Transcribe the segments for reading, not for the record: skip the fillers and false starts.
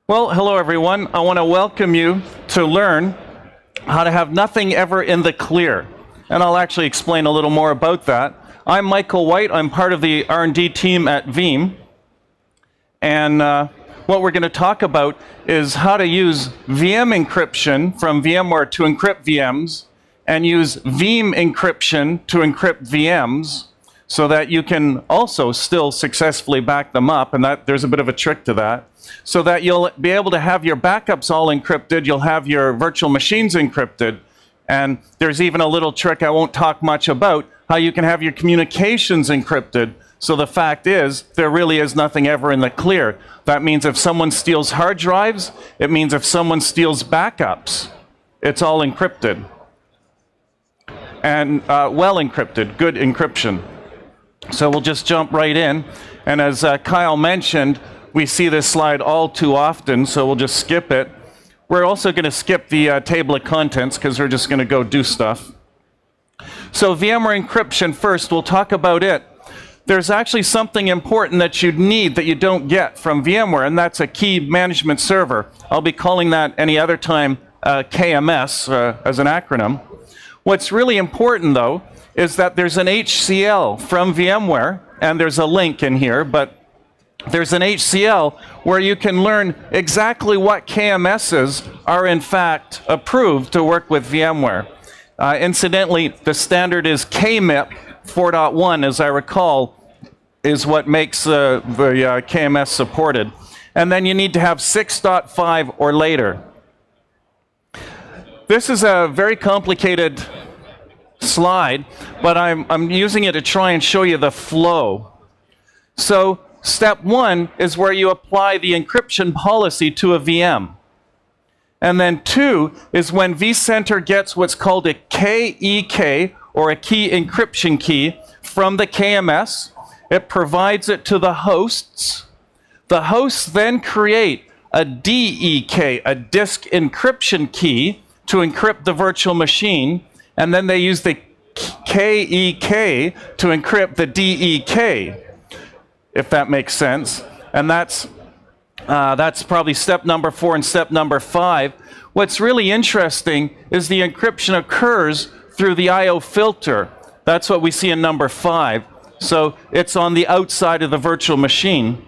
Well, hello everyone. I want to welcome you to learn how to have nothing ever in the clear. And I'll actually explain a little more about that. I'm Michael White. I'm part of the R&D team at Veeam. And what we're going to talk about is how to use VM encryption from VMware to encrypt VMs and use Veeam encryption to encrypt VMs so that you can also still successfully back them up. And there's a bit of a trick to that. So that you'll be able to have your backups all encrypted, you'll have your virtual machines encrypted, and there's even a little trick I won't talk much about, how you can have your communications encrypted. So the fact is, there really is nothing ever in the clear. That means if someone steals hard drives, it means if someone steals backups, it's all encrypted. And well encrypted, good encryption. So we'll just jump right in. And as Kyle mentioned, we see this slide all too often, so we'll just skip it. We're also going to skip the table of contents because we're just going to go do stuff. So VMware Encryption first, we'll talk about it. There's actually something important that you'd need that you don't get from VMware, and that's a key management server. I'll be calling that any other time KMS as an acronym. What's really important, though, is that there's an HCL from VMware, and there's a link in here, but there's an HCL where you can learn exactly what KMSs are in fact approved to work with VMware. Incidentally, the standard is KMIP 4.1, as I recall, is what makes the KMS supported. And then you need to have 6.5 or later. This is a very complicated slide, but I'm using it to try and show you the flow. So step one is where you apply the encryption policy to a VM. And then two is when vCenter gets what's called a KEK, or a key encryption key, from the KMS. It provides it to the hosts. The hosts then create a DEK, a disk encryption key, to encrypt the virtual machine. And then they use the KEK to encrypt the DEK, if that makes sense. And that's probably step number 4 and step number 5. What's really interesting is the encryption occurs through the I/O filter. That's what we see in number 5. So it's on the outside of the virtual machine.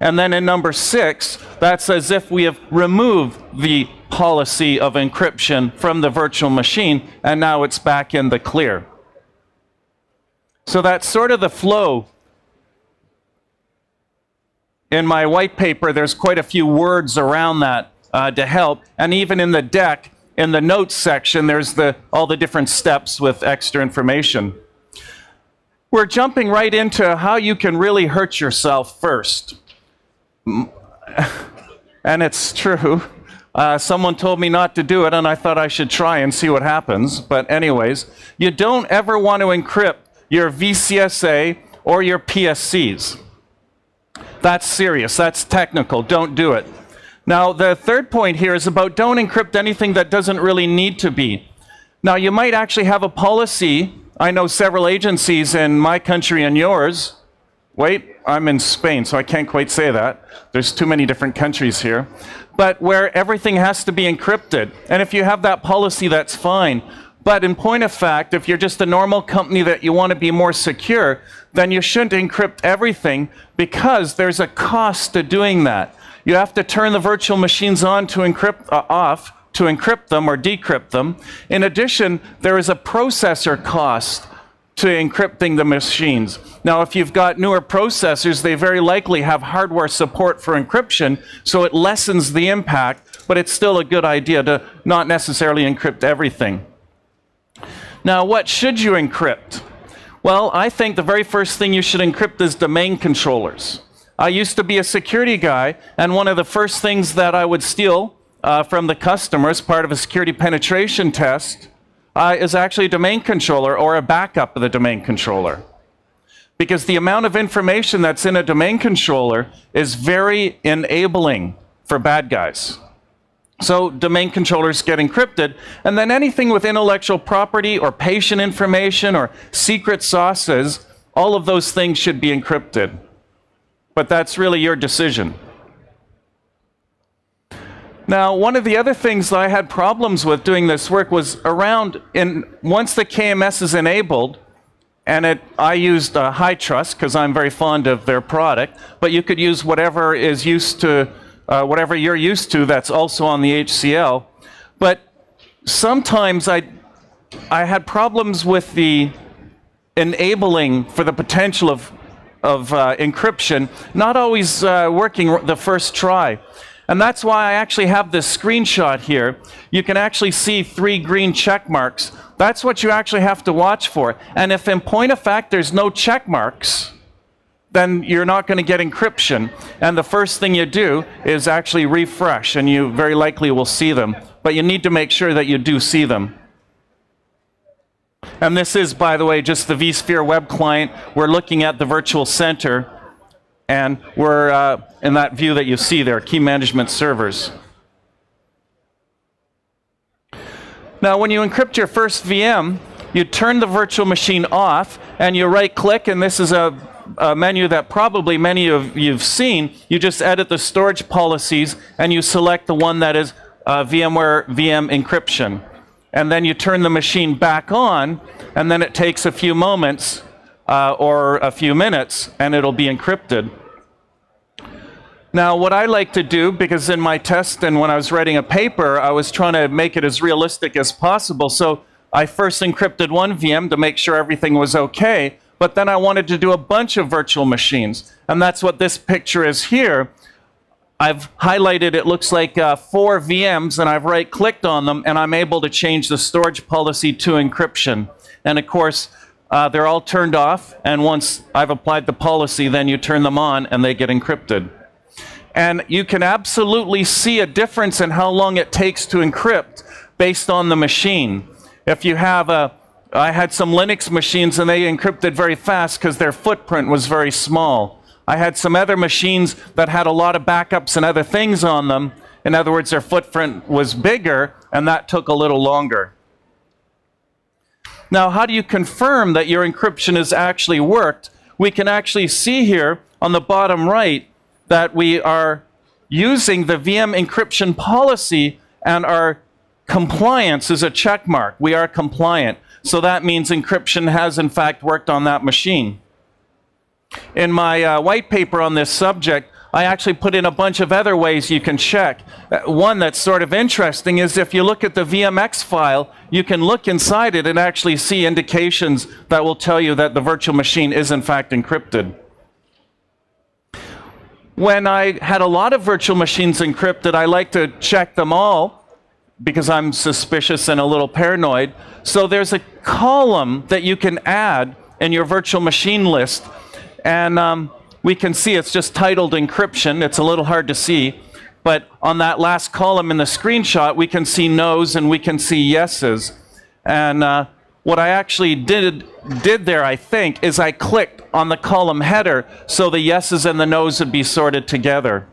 And then in number 6, that's as if we have removed the policy of encryption from the virtual machine, and now it's back in the clear. So that's sort of the flow. In my white paper, there's quite a few words around that to help. And even in the deck, in the notes section, there's all the different steps with extra information. We're jumping right into how you can really hurt yourself first. And it's true. Someone told me not to do it, and I thought I should try and see what happens. But anyways, you don't ever want to encrypt your VCSA or your PSCs. That's serious. That's technical. Don't do it. Now, the third point here is about don't encrypt anything that doesn't really need to be. Now, you might actually have a policy. I know several agencies in my country and yours. Wait, I'm in Spain, so I can't quite say that. There's too many different countries here. But where everything has to be encrypted. And if you have that policy, that's fine. But in point of fact, if you're just a normal company that you want to be more secure, then you shouldn't encrypt everything because there's a cost to doing that. You have to turn the virtual machines on to encrypt, off to encrypt them or decrypt them. In addition, there is a processor cost to encrypting the machines. Now, if you've got newer processors, they very likely have hardware support for encryption, so it lessens the impact, but it's still a good idea to not necessarily encrypt everything. Now, what should you encrypt? Well, I think the very first thing you should encrypt is domain controllers. I used to be a security guy, and one of the first things that I would steal from the customer as part of a security penetration test is actually a domain controller or a backup of the domain controller. Because the amount of information that's in a domain controller is very enabling for bad guys. So domain controllers get encrypted, and then anything with intellectual property or patient information or secret sauces, all of those things should be encrypted. But that's really your decision. Now, one of the other things that I had problems with doing this work was once the KMS is enabled, and I used High Trust because I'm very fond of their product, but you could use whatever is used to, whatever you're used to that's also on the HCL. But sometimes I had problems with the enabling for the potential of encryption, not always working the first try. And that's why I actually have this screenshot here. You can actually see 3 green check marks. That's what you actually have to watch for. And if in point of fact there's no check marks, then you're not going to get encryption. And the first thing you do is actually refresh, and you very likely will see them. But you need to make sure that you do see them. And this is, by the way, just the vSphere web client. We're looking at the virtual center, and we're in that view that you see there, key management servers. Now, when you encrypt your first VM, you turn the virtual machine off, and you right-click, and this is a menu that probably many of you've seen. You just edit the storage policies, and you select the one that is VMware VM Encryption. And then you turn the machine back on, and then it takes a few moments or a few minutes, and it'll be encrypted. Now, what I like to do, because in my test and when I was writing a paper, I was trying to make it as realistic as possible. So I first encrypted one VM to make sure everything was okay, but then I wanted to do a bunch of virtual machines. And that's what this picture is here. I've highlighted, it looks like 4 VMs, and I've right-clicked on them, and I'm able to change the storage policy to encryption. And of course, they're all turned off, and once I've applied the policy, then you turn them on, and they get encrypted. And you can absolutely see a difference in how long it takes to encrypt based on the machine. If you have I had some Linux machines, and they encrypted very fast because their footprint was very small. I had some other machines that had a lot of backups and other things on them. In other words, their footprint was bigger, and that took a little longer. Now, how do you confirm that your encryption has actually worked? We can actually see here on the bottom right that we are using the VM encryption policy, and our compliance is a check mark. We are compliant. So that means encryption has, in fact, worked on that machine. In my white paper on this subject, I actually put in a bunch of other ways you can check. One that's sort of interesting is if you look at the VMX file, you can look inside it and actually see indications that will tell you that the virtual machine is, in fact, encrypted. When I had a lot of virtual machines encrypted, I like to check them all because I'm suspicious and a little paranoid. So there's a column that you can add in your virtual machine list. And we can see it's just titled encryption. It's a little hard to see. But on that last column in the screenshot, we can see no's and we can see yeses. And what I actually did there, I think, is I clicked on the column header so the yeses and the no's would be sorted together.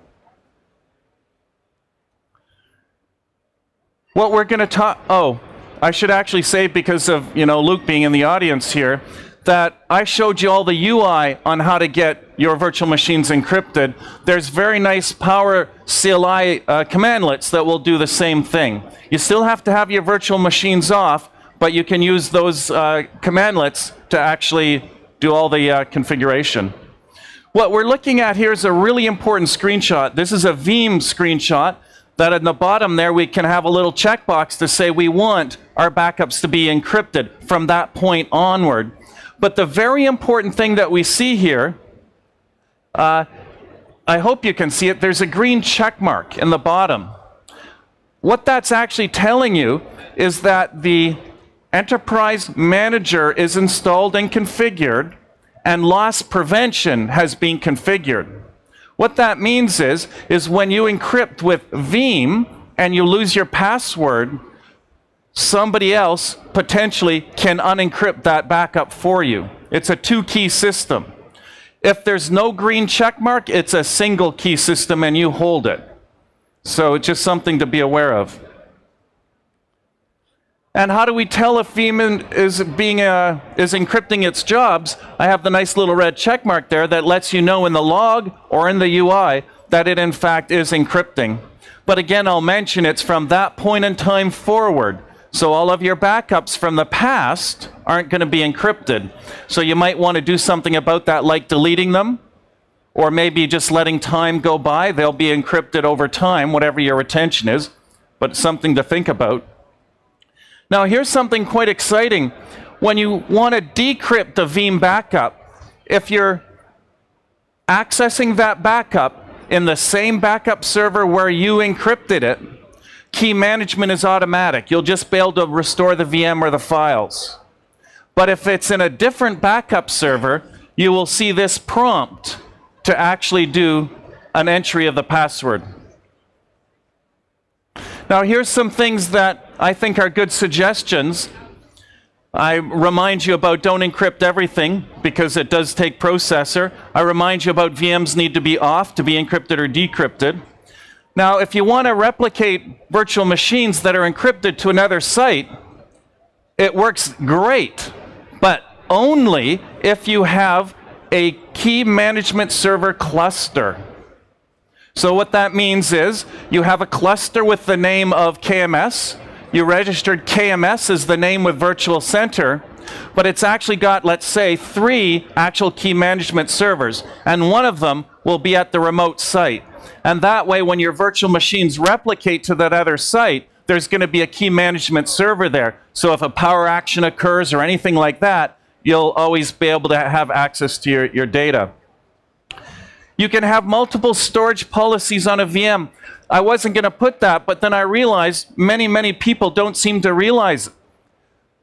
What we're going to talk... Oh, I should actually say, because of Luke being in the audience here, that I showed you all the UI on how to get your virtual machines encrypted. There's very nice Power CLI commandlets that will do the same thing. You still have to have your virtual machines off, but you can use those commandlets to actually do all the configuration. What we're looking at here is a really important screenshot. This is a Veeam screenshot that in the bottom there we can have a little checkbox to say we want our backups to be encrypted from that point onward. But the very important thing that we see here, I hope you can see it, there's a green check mark in the bottom. What that's actually telling you is that the Enterprise Manager is installed and configured, and loss prevention has been configured. What that means is when you encrypt with Veeam and you lose your password, somebody else potentially can unencrypt that backup for you. It's a 2-key system. If there's no green check mark, it's a single key system and you hold it. So it's just something to be aware of. And how do we tell if Veeam is encrypting its jobs? I have the nice little red check mark there that lets you know in the log or in the UI that it in fact is encrypting. But again, I'll mention it's from that point in time forward. So all of your backups from the past aren't going to be encrypted. So you might want to do something about that, like deleting them, or maybe just letting time go by. They'll be encrypted over time, whatever your retention is, but it's something to think about. Now here's something quite exciting. When you want to decrypt a Veeam backup, if you're accessing that backup in the same backup server where you encrypted it, key management is automatic. You'll just be able to restore the VM or the files. But if it's in a different backup server, you will see this prompt to actually do an entry of the password. Now here's some things that I think are good suggestions. I remind you about don't encrypt everything, because it does take processor. I remind you about VMs need to be off to be encrypted or decrypted. Now, if you want to replicate virtual machines that are encrypted to another site, it works great, but only if you have a key management server cluster. So what that means is you have a cluster with the name of KMS. You registered KMS as the name with Virtual Center, but it's actually got, let's say, 3 actual key management servers, and one of them will be at the remote site. And that way, when your virtual machines replicate to that other site, there's going to be a key management server there. So if a power action occurs or anything like that, you'll always be able to have access to your data. You can have multiple storage policies on a VM. I wasn't going to put that, but then I realized many people don't seem to realize it.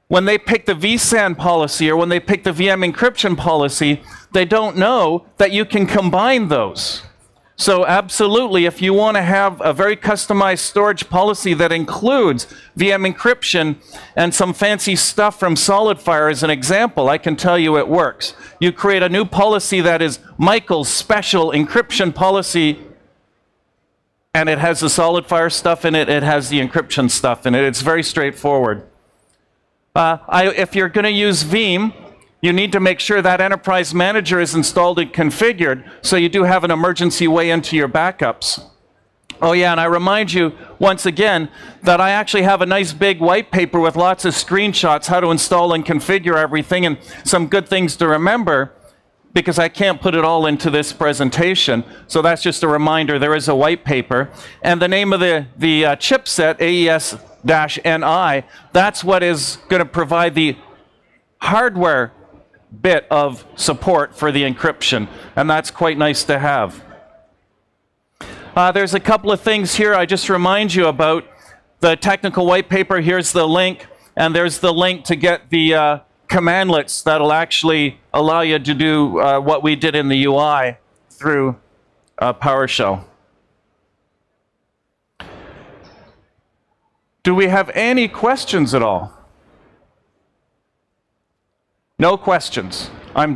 When they pick the vSAN policy or when they pick the VM encryption policy, they don't know that you can combine those. So absolutely, if you want to have a very customized storage policy that includes VM encryption and some fancy stuff from SolidFire as an example, I can tell you it works. You create a new policy that is Michael's special encryption policy, and it has the SolidFire stuff in it, it has the encryption stuff in it. It's very straightforward. If you're going to use Veeam, you need to make sure that Enterprise Manager is installed and configured, so you do have an emergency way into your backups. Oh yeah, and I remind you once again that I actually have a nice big white paper with lots of screenshots how to install and configure everything, and some good things to remember, because I can't put it all into this presentation. So that's just a reminder, there is a white paper. And the name of the chipset, AES-NI, that's what is going to provide the hardware bit of support for the encryption, and that's quite nice to have. There's a couple of things here I just remind you about. The technical white paper, here's the link, and there's the link to get the commandlets that'll actually allow you to do what we did in the UI through PowerShell. Do we have any questions at all? No questions. I'm